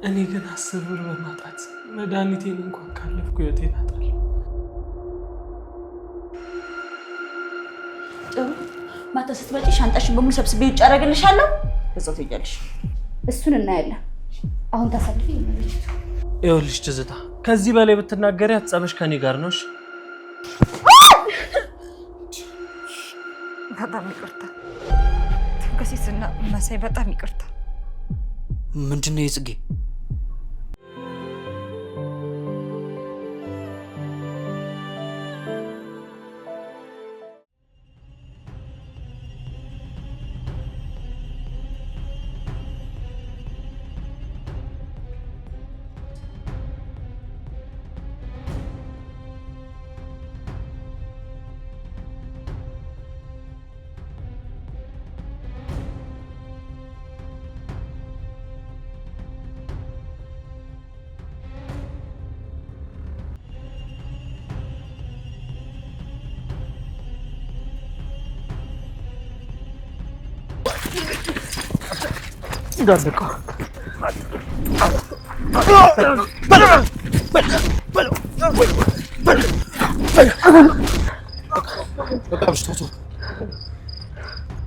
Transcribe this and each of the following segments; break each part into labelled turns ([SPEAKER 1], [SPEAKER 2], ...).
[SPEAKER 1] እኔ ግን 10 ብር በማጣት መድኃኒቴን እንኳን ካለፍኩ ህይወቴን አጣለሁ።
[SPEAKER 2] ጥሩ ማታ ስትመጪ ሻንጣሽን በሙሉ ሰብስቤ ውጭ አደርግልሻለሁ። በዛው ትሄጃለሽ። እሱን እናያለን። አሁን ታሳልፊ ይመልጭቱ።
[SPEAKER 1] ይኸውልሽ ትዝታ፣ ከዚህ በላይ ብትናገሪ አትጸበሽ ከኔ ጋር ነውሽ።
[SPEAKER 3] በጣም ይቅርታ ተንከሲስና መሳይ፣ በጣም ይቅርታ።
[SPEAKER 4] ምንድነው የጽጌ?
[SPEAKER 1] እንዳለቀ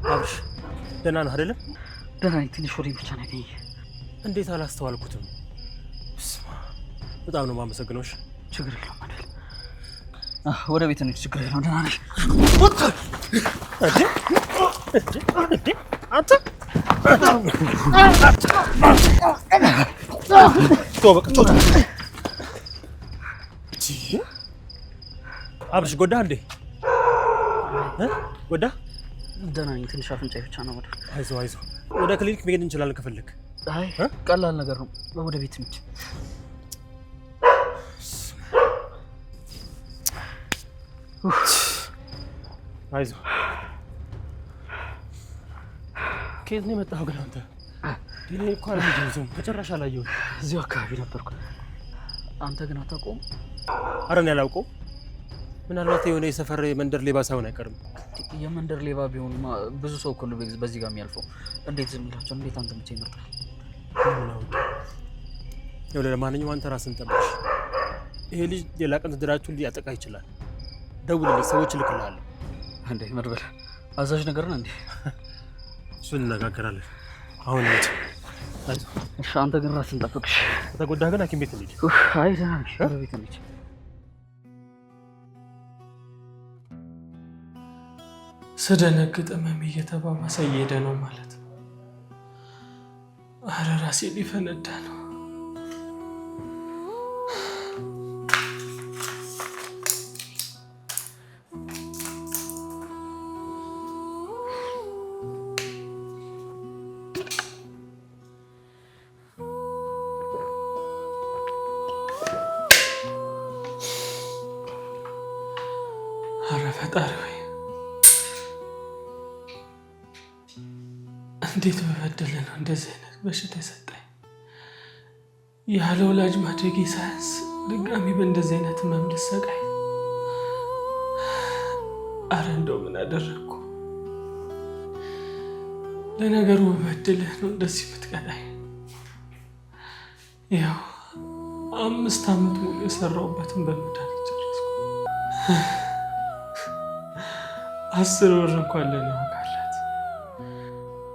[SPEAKER 1] አብሽ ደህና ነህ አይደለም?
[SPEAKER 4] ደህና ነኝ። ትንሽ ወሬ ብቻ ነው ያገኘኝ።
[SPEAKER 1] እንዴት አላስተዋልኩትም? በጣም ነው የማመሰግነው።
[SPEAKER 4] ችግር የለውም አይደል? ወደ ቤት እንሂድ። ችግር የለውም። ደህና ነኝ።
[SPEAKER 1] አንተ አብሽ ጎዳህ እንዴ? ጎዳህ?
[SPEAKER 4] ደህና ነኝ። ትንሽ አፍንጫዬ ብቻ ነው።
[SPEAKER 1] አይዞህ አይዞህ። ወደ ክሊኒክ መሄድ እንችላለን ከፈለክ።
[SPEAKER 4] አይ ቀላል ነገር ነው። ወደ ቤት እንሂድ።
[SPEAKER 1] አይዞህ። ከየት ነው የመጣኸው ግን አንተ? እኔ እኮ አላየሁትም፣ በጭራሽ አላየሁትም።
[SPEAKER 4] እዚሁ አካባቢ ነበርኩ። አንተ ግን አታውቀውም?
[SPEAKER 1] ኧረ እኔ አላውቀውም። ምናልባት የሆነ የሰፈር የመንደር ሌባ ሳይሆን አይቀርም።
[SPEAKER 4] የመንደር ሌባ ቢሆን ብዙ ሰው እኮ ነው በዚህ ጋር የሚያልፈው። እንዴት ዝም ይላቸው? እንዴት አንተ ብቻ ይመርጣል?
[SPEAKER 1] ለማንኛውም አንተ ራስን ጠብቅ። ይሄ ልጅ ሌላ ቀን ትዳራችሁን ሊያጠቃ ይችላል። ደውልልኝ፣ ሰዎች እልክልሃለሁ።
[SPEAKER 4] እንዴ መድበል አዛዥ ነገር ነው እንዴ?
[SPEAKER 1] እሱን እንነጋገራለን። አሁን እንሂድ።
[SPEAKER 4] እሺ አንተ ግን ራስን ጠብቅ።
[SPEAKER 1] ከተጎዳህ ግን ሐኪም ቤት እንሂድ።
[SPEAKER 4] አይ ደህና ነኝ። ወደ ቤት እንሂድ።
[SPEAKER 1] ስደነግጥ ህመሜ እየተባባሰ እየሄደ ነው ማለት ነው። ኧረ ራሴ ሊፈነዳ ነው። ኧረ ፈጣሪ ሆይ እንዴት በበደለ ነው እንደዚህ አይነት በሽታ የሰጠኝ? ያለ ወላጅ ማደጌ ሳያንስ ድጋሚ በእንደዚህ አይነት ህመም ልሰቃይ? አረ እንደው ምን አደረግኩ? ለነገሩ በበደልህ ነው እንደዚህ የምትቀጣኝ። ያው 5 ዓመት ሙሉ የሰራሁበትን በመድኃኒት ጨረስኩ። 10 ብር እንኳን ለኔ ዋጋ አላት።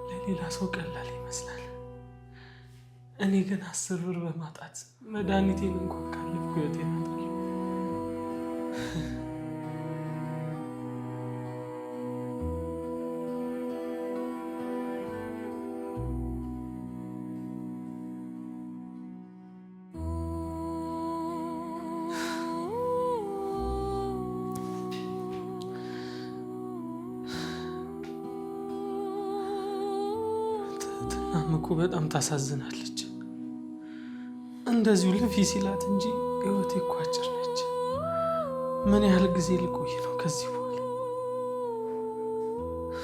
[SPEAKER 1] ለሌላ ሰው ቀላል ይመስላል። እኔ ግን 10 ብር በማጣት መድኃኒቴን እንኳን ካለፍኩ ህይወቴን አጣለሁ። እኮ በጣም ታሳዝናለች። እንደዚሁ ልፊ ሲላት እንጂ ህይወቴ እኮ አጭር ነች። ምን ያህል ጊዜ ልቆይ ነው ከዚህ በኋላ?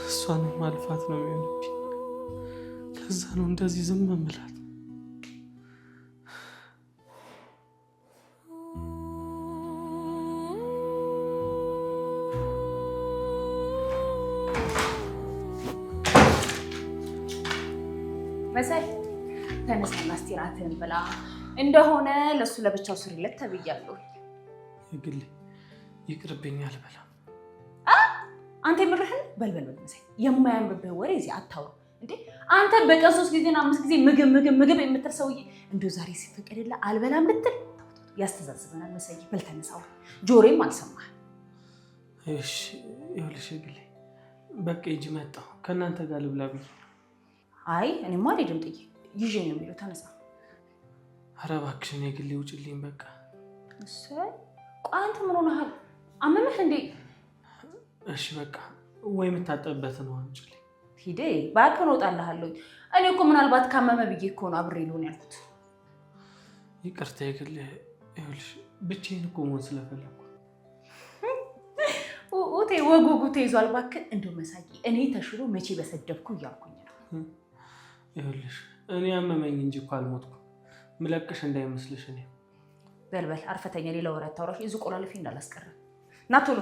[SPEAKER 1] እሷንም ማልፋት ነው የሚሆንብኝ። ለዛ ነው እንደዚህ ዝም እምላት።
[SPEAKER 2] መሳይ ተነሳና እስቲ ራትህን ብላ እንደሆነ ለሱ ለብቻው ስሪለት ተብያለሁ።
[SPEAKER 1] የግሌ ይቅርብኛል በላ
[SPEAKER 2] አንተ ምርህን በልበል መሰይ የማያምርብህ ወሬ እዚህ አታውሩ እንዴ አንተ በቀን 3 ጊዜና 5 ጊዜ ምግብ የምትል ሰውዬ እንደው ዛሬ ሲፈቀድልህ አልበላም ልትል ያስተዛዝበናል መሰይ በልተነሳው ጆሮም አልሰማህ
[SPEAKER 1] እሺ ይኸውልሽ የግሌ በቃ ሂጂ መጣሁ ከእናንተ ጋር ልብላ ብዬ
[SPEAKER 2] አይ እኔማ አልሄድም ጥዬ ይዤ ነው የሚለው ተነሳ
[SPEAKER 1] ኧረ እባክሽን የግሌ ውጭልኝ በቃ
[SPEAKER 2] እሰይ ቆይ አንተ ምን ሆነሃል አመመህ እንዴ
[SPEAKER 1] እሺ በቃ ወይ የምታጠብበት ነው አንቺልኝ
[SPEAKER 2] ሂዴ ባክህ እወጣልሃለሁ እኔ እኮ ምናልባት ካመመ ብዬ እኮ ነው አብሬ ልሆን ያልኩት
[SPEAKER 1] ይቅርታ የግሌ ይኸውልሽ ብቻዬን እኮ መሆን ስለፈለኩ
[SPEAKER 2] ኡቴ ወጉጉ ተይዟል ባክህ እንደው መሳቂ እኔ ተሽሎ መቼ በሰደብኩ እያልኩኝ ነው
[SPEAKER 1] ይኸውልሽ እኔ አመመኝ እንጂ እኮ አልሞትኩም ምለቅሽ እንዳይመስልሽ እኔ
[SPEAKER 2] በልበል አርፈተኛ ሌላ ወሬ አታውራሽ እዚህ ቆላልፊ እንዳላስቀረ ና ቶሎ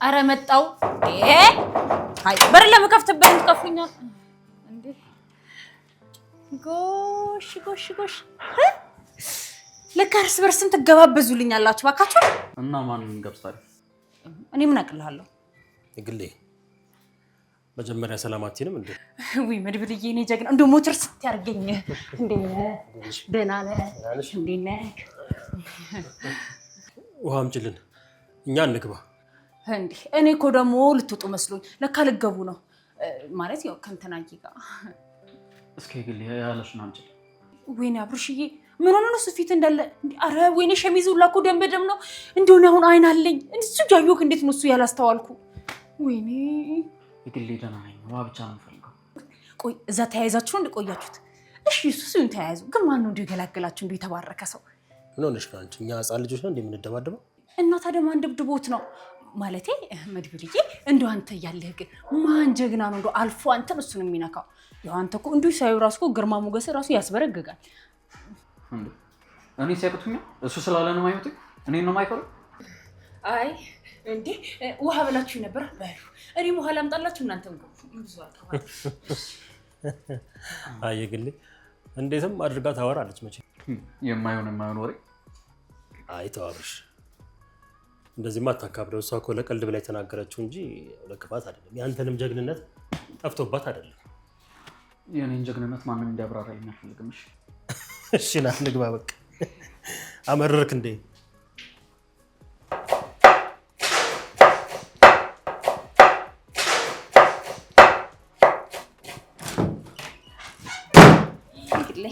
[SPEAKER 2] አረ መጣው አይ በር ለመከፍትበት ትከፍሉኛል እንዴ ጎሽ ለካርስ በርስን ትገባበዙልኛላችሁ ባካችሁ
[SPEAKER 4] እና ማን እንገብታል
[SPEAKER 2] እኔ ምን አቅልሃለሁ
[SPEAKER 5] እግሌ መጀመሪያ ሰላማቲንም እንዴ
[SPEAKER 2] ወይ መድብልዬ እኔ ጀግና እንደ ሞተር ስት ያርገኝ እንዴ ደህና ነህ እንዴ ነህ
[SPEAKER 5] ውሃ አምጪልን እኛ እንግባ
[SPEAKER 2] እንዴ እኔ እኮ ደግሞ ልትወጡ መስሎኝ ለካ ልገቡ ነው ማለት ያው ከንተናጊ ጋር
[SPEAKER 4] እስኪ ግል ያለሽና አንቺ
[SPEAKER 2] ወይኔ አብርሽዬ ምን ሆነ ነው ሱፊት እንዳለ አረ ወይኔ ሸሚዙ ላኮ ደም በደም ነው እንደሆነ አሁን አይን አለኝ እንዴ ያዩክ እንዴት ነው እሱ ያላስተዋልኩ ወይኔ
[SPEAKER 4] ግል ደህና ነኝ ዋ ብቻ ነው ፈልገው
[SPEAKER 2] ቆይ እዛ ተያይዛችሁ እንደቆያችሁት እሺ እሱን ተያይዙ ግን ማን ነው እንደገላገላችሁ እንዴ ተባረከ ሰው
[SPEAKER 5] ምን ሆነሽ ነው አንቺ እኛ ህፃን ልጆች ነው እንደምንደባደበው
[SPEAKER 2] እና ታዲያ ማን ደብድቦት ነው ማለቴ መድብልዬ እንደው አንተ ያለህ ግን ማን ጀግና ነው እንደው አልፎ አንተም እሱን የሚነካው ያው አንተ እኮ እንዴ ሳይው ራሱ እኮ ግርማ ሞገስ ራሱ ያስበረግጋል
[SPEAKER 4] እንዴ እኔ ሲያቅቱኛ እሱ ስላለ ነው ማይመጡኝ እኔ ነው ማይፈሩ
[SPEAKER 2] አይ እንዴ ውሃ በላችሁ ነበር ባሉ እኔ ውሃ ላምጣላችሁ እናንተም ብዙ አልተባለ
[SPEAKER 5] አይ ግሌ እንዴትም አድርጋ ታወራለች መቼ
[SPEAKER 4] የማይሆን ወሬ
[SPEAKER 5] አይ ተዋብሽ እንደዚህ ማታካብደው እሷ እኮ ለቀልድ ብላ የተናገረችው እንጂ ለክፋት አይደለም ያንተንም ጀግንነት ጠፍቶባት አይደለም
[SPEAKER 4] የኔን ጀግንነት ማንም እንዲያብራራልኝ አልፈልግም
[SPEAKER 5] እሺ ና እንግባ በቃ አመረርክ እንዴ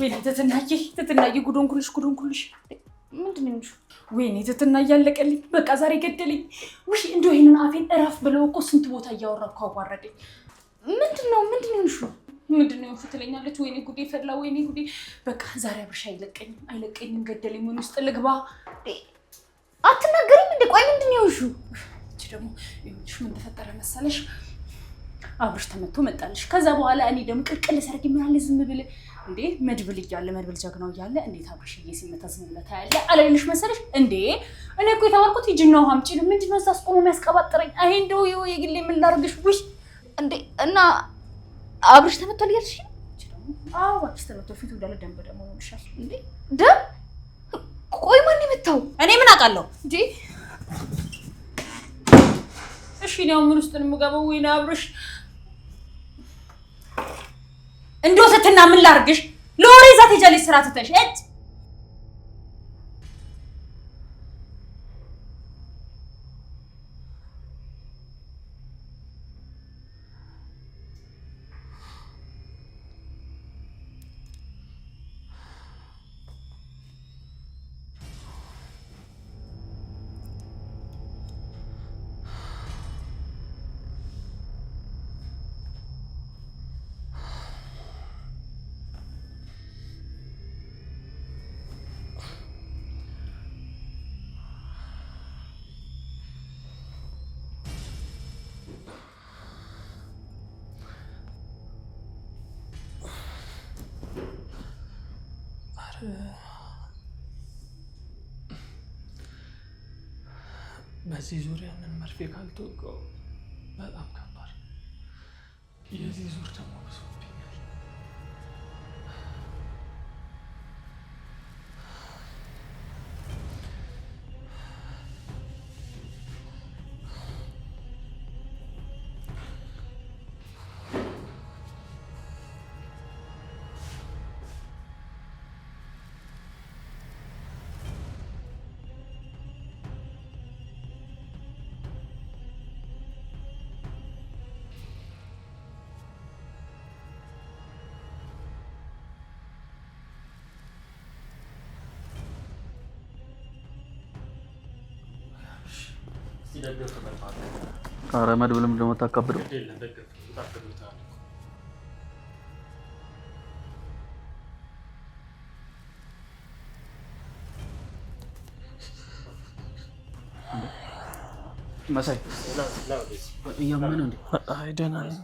[SPEAKER 2] ወይኔ ተተናየ ጉዶንኩልሽ ምንድነው ወይኔ ተተና ያለቀልኝ በቃ ዛሬ ገደለኝ ውይ እንደው ይሄንን አፌን እራፍ ብለው እኮ ስንት ቦታ እያወራኩ አዋረደኝ ምንድነው ምንድነው ፍትለኛለች ወይኔ ጉዴ ፈላ ወይኔ ጉዴ በቃ ዛሬ አብርሽ አይለቀኝም ገደለኝ ምን ውስጥ ልግባ አትናገሪም እንዴ ቆይ ምንድነው እሺ ደግሞ ይኸውልሽ ምን ተፈጠረ መሰለሽ አብርሽ ተመቶ መጣልሽ ከዛ በኋላ እኔ ደግሞ ቅልቅል ሰርግ ምን አለ ዝም ብለ እንዴ መድብል ጀግናው እያለ እንዴት አብርሽዬ ሲመታ ዝም ብለ ታያለ አለልሽ መሰለሽ እንዴ እኔ እኮ የተባልኩት ይጅናው ሀምጪ ምንድነው እዛስ ቆሞ የሚያስቀባጥረኝ አይ እንደው የግሌ ምን ላርግሽ ውይ እንዴ እና አብርሽ ተመቷል ያልሽ አዎ አብርሽ ተመቶ ፊቱ እንዳለ ደም በደም ሆኖልሻል እንዴ ደም ቆይ ማን ይመታው እኔ ምን አውቃለሁ እንዴ እሺ ነው ምን ውስጥ እንምገባው ወይና አብርሽ እንደው ተትና ምን ላርግሽ ሎሬ ዛት ሄጃለሽ ስራ ትተሽ እጭ
[SPEAKER 1] በዚህ ዙሪያ ምን መርፌ ካልተወጋው በጣም ከባድ። የዚህ ዙር ደግሞ ብሶብኛል።
[SPEAKER 4] ኧረ መድብልም ደግሞ ታካብደው። መሳይ እያመነ እንዴ?
[SPEAKER 1] አይ ደህና ነኝ።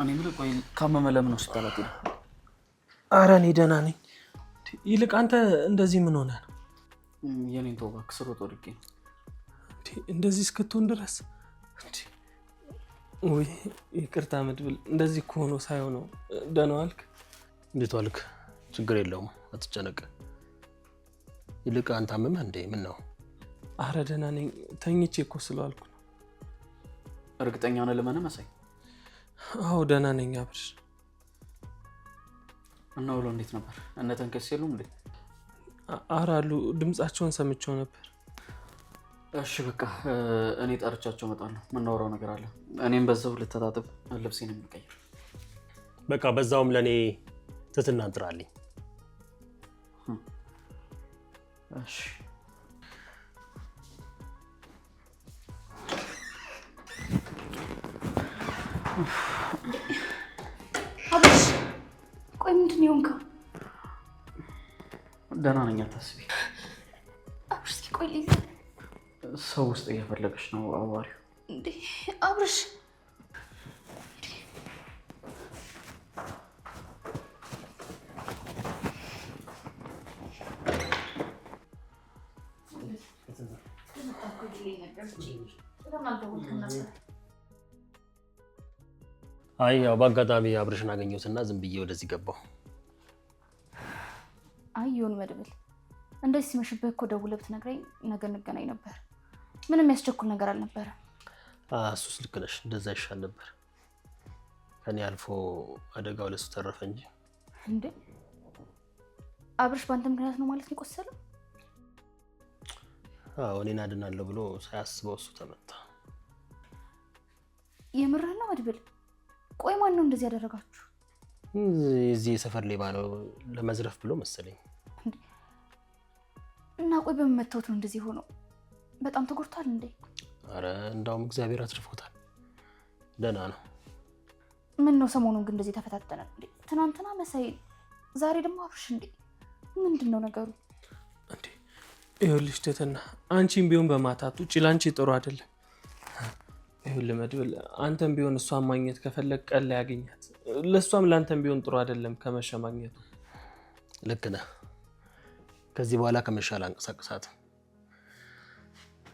[SPEAKER 4] እኔ የምልህ ቆይ ካመመ ለምን ሆስፒታል አትሄድም?
[SPEAKER 1] ኧረ እኔ ደህና ነኝ። ይልቅ አንተ እንደዚህ ምን ሆነህ ነው?
[SPEAKER 4] የኔን ተው እባክህ፣ ስሮጥ ወድቄ ነው።
[SPEAKER 1] እንደዚህ እስክትሆን ድረስ ወይ ይቅርታ መድብል፣ እንደዚህ እኮ ሆኖ ሳይሆነው። ደህና ዋልክ?
[SPEAKER 5] እንዴት ዋልክ? ችግር የለውም አትጨነቅ። ይልቅ አንተ አመመህ እንዴ? ምን ነው?
[SPEAKER 1] አረ ደህና ነኝ፣ ተኝቼ እኮ ስለዋልኩ ነው።
[SPEAKER 4] እርግጠኛ ነህ ልመነህ መሳይ?
[SPEAKER 1] አዎ ደህና ነኝ አብርሽ።
[SPEAKER 4] እና ውሎ እንዴት ነበር? እነ ተንከስ የሉም እንዴ?
[SPEAKER 1] አረ አሉ፣ ድምጻቸውን ሰምቼው ነበር።
[SPEAKER 4] እሺ በቃ እኔ ጠርቻቸው እመጣለሁ። የምናወራው ነገር አለ። እኔም በዛው ልተጣጥብ፣ ልብሴን የምቀይር።
[SPEAKER 5] በቃ በዛውም ለእኔ ትትና እንጥራልኝ።
[SPEAKER 4] እሺ
[SPEAKER 2] አብርሽ፣ ቆይ ምንድን ነው የሆንከው?
[SPEAKER 4] ደህና ነኝ አታስቢ።
[SPEAKER 2] አብርሽ እስኪ ቆይ ልይዝ።
[SPEAKER 4] ሰው ውስጥ እየፈለገች ነው አዋሪው።
[SPEAKER 2] እንዴ አብርሽ፣
[SPEAKER 5] አይ ያው በአጋጣሚ አብርሽን አገኘሁትና ዝም ብዬ ወደዚህ ገባሁ።
[SPEAKER 2] አይ ይሁን መድብል፣ እንደዚህ ሲመሽብህ እኮ ደውለህ ብትነግረኝ ነገ እንገናኝ ነበር። ምንም የሚያስቸኩል ነገር አልነበረም።
[SPEAKER 5] እሱስ ልክ ነሽ፣ እንደዛ ይሻል ነበር። ከኔ አልፎ አደጋው ለሱ ተረፈ እንጂ።
[SPEAKER 2] እንዴ አብርሽ በአንተ ምክንያት ነው ማለት ነው የቆሰለው?
[SPEAKER 5] አዎ እኔን አድናለሁ ብሎ ሳያስበው እሱ ተመታ።
[SPEAKER 2] የምርህን ነው መድብል? ቆይ ማን ነው እንደዚህ ያደረጋችሁ?
[SPEAKER 5] እዚህ የሰፈር ሌባ ነው፣ ለመዝረፍ ብሎ መሰለኝ።
[SPEAKER 2] እና ቆይ በመመታወት ነው እንደዚህ ሆኖ? በጣም ተጎድቷል እንዴ?
[SPEAKER 5] አረ እንዳውም እግዚአብሔር አትርፎታል፣ ደህና ነው።
[SPEAKER 2] ምን ነው ሰሞኑን ግን እንደዚህ ተፈታተነ እንዴ? ትናንትና መሳይ፣ ዛሬ ደግሞ አብርሽ። እንዴ ምንድን ነው ነገሩ?
[SPEAKER 1] እንዴ ይኸውልሽ ትትና፣ አንቺም ቢሆን በማታት ውጭ ላንቺ ጥሩ አይደለም። ይኸውልህ መድብል፣ አንተም ቢሆን እሷን ማግኘት ከፈለግ ቀን ላይ ያገኛት። ለእሷም ለአንተም ቢሆን ጥሩ አይደለም ከመሸ ማግኘቱ።
[SPEAKER 5] ልክ ነህ። ከዚህ በኋላ ከመሸ አላንቀሳቅሳትም።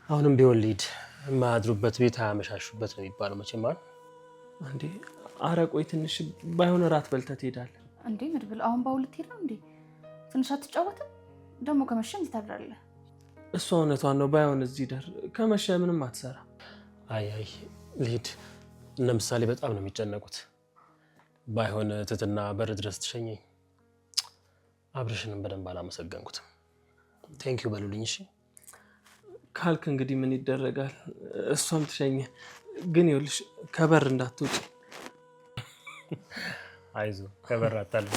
[SPEAKER 5] አሁንም ቢሆን ልሂድ። የማያድሩበት ቤት አያመሻሹበት ነው የሚባለው መቼም አይደል?
[SPEAKER 1] እንዴ አረ ቆይ ትንሽ ባይሆን እራት በልተህ ትሄዳለህ።
[SPEAKER 2] እንዴ መድብል፣ አሁን ባው ልትሄድ ነው እንዴ? ትንሽ አትጫወትም? ደግሞ ከመሸ እንዴት ታድራለህ?
[SPEAKER 1] እሷ እውነቷን ነው። ባይሆን እዚህ ደር፣ ከመሸ ምንም አትሰራ።
[SPEAKER 5] አይ ልሂድ። እነ ምሳሌ በጣም ነው የሚጨነቁት። ባይሆን ትትና በር ድረስ ትሸኘኝ። አብርሽንም በደንብ አላመሰገንኩትም። ቴንኪው በሉልኝ። እሺ
[SPEAKER 1] ካልክ እንግዲህ ምን ይደረጋል። እሷም ትሸኘ። ግን ይኸውልሽ ከበር እንዳትወጪ።
[SPEAKER 5] አይዞ ከበር አታልፍ።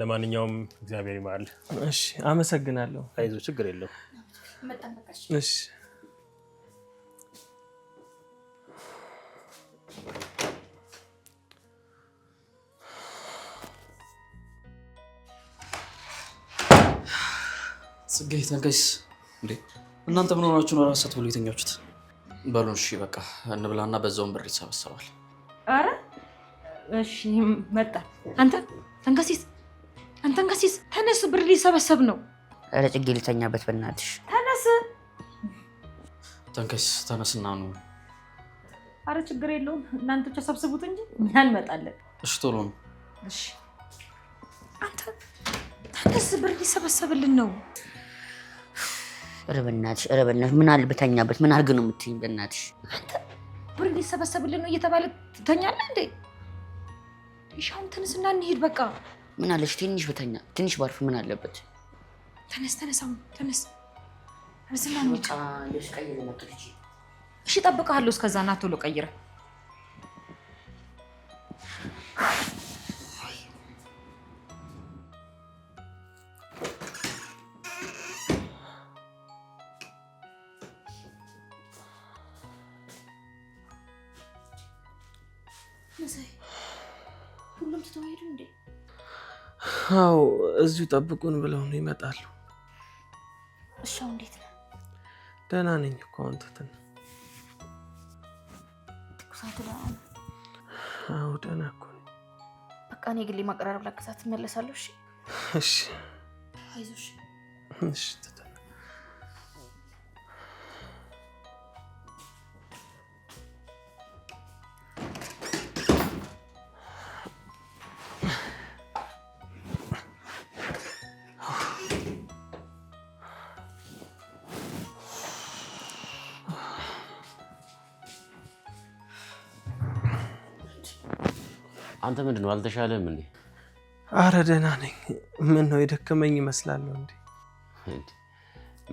[SPEAKER 5] ለማንኛውም እግዚአብሔር ይማል።
[SPEAKER 1] እሺ አመሰግናለሁ።
[SPEAKER 5] አይዞ ችግር የለውም።
[SPEAKER 1] እሺ
[SPEAKER 4] ጽጌ ተንከስ እንዴ እናንተ ምን ሆናችሁ ነው ራሳት ብሎ የተኛችሁት? በሉን እሺ በቃ እንብላና በዛውን ብር ይሰበሰባል።
[SPEAKER 3] አረ እሺ መጣ። አንተ ተንከሲስ ተነስ፣ ብር ሊሰበሰብ ነው።
[SPEAKER 6] አረ ጽጌ ልተኛበት በእናትሽ
[SPEAKER 3] ተነስ።
[SPEAKER 4] ተንከሲስ ተነስና ነው።
[SPEAKER 3] አረ ችግር የለውም እናንተ ተሰብስቡት እንጂ ምን እንመጣለን።
[SPEAKER 4] እሺ ቶሎ ነው።
[SPEAKER 3] እሺ አንተ ተነስ፣ ብር ሊሰበሰብልን ነው።
[SPEAKER 6] አረ በእናትሽ ምን አለ በተኛበት ምን አድርግ ነው የምትይኝ? በእናትሽ
[SPEAKER 3] አንተ ብር ሊሰበሰብልን ነው እየተባለ ትተኛለህ እንዴ? ይሻውን ተነስና እንሂድ በቃ።
[SPEAKER 6] ምን አለሽ ትንሽ በተኛ ትንሽ ባርፍ ምን አለበት?
[SPEAKER 3] ተነስ አሁን ተነስ። እርስና ነው
[SPEAKER 6] በቃ ልብስ ቀይሬ መጥቶ ልጅ።
[SPEAKER 3] እሺ እጠብቅሃለሁ። እስከዛ ና ቶሎ ቀይረህ።
[SPEAKER 2] ሁሉም ትተው ሄዱ እንዴ?
[SPEAKER 1] አዎ እዚሁ ጠብቁን ብለው ነው ይመጣሉ።
[SPEAKER 2] እሺ እንዴት ነው?
[SPEAKER 1] ደህና ነኝ እኮ አሁን ትትና።
[SPEAKER 2] ትኩሳቱ ደህና ነው?
[SPEAKER 1] አዎ ደህና እኮ ነኝ።
[SPEAKER 2] በቃ እኔ ግሌ ማቀራረብ ላግዛት እመለሳለሁ። እሺ
[SPEAKER 1] እሺ
[SPEAKER 2] አይዞሽ።
[SPEAKER 1] እሺ ትትና።
[SPEAKER 7] አንተ ምንድነው አልተሻለም እንዴ?
[SPEAKER 1] አረ ደህና ነኝ። ምን ነው የደከመኝ ይመስላለሁ እንዴ?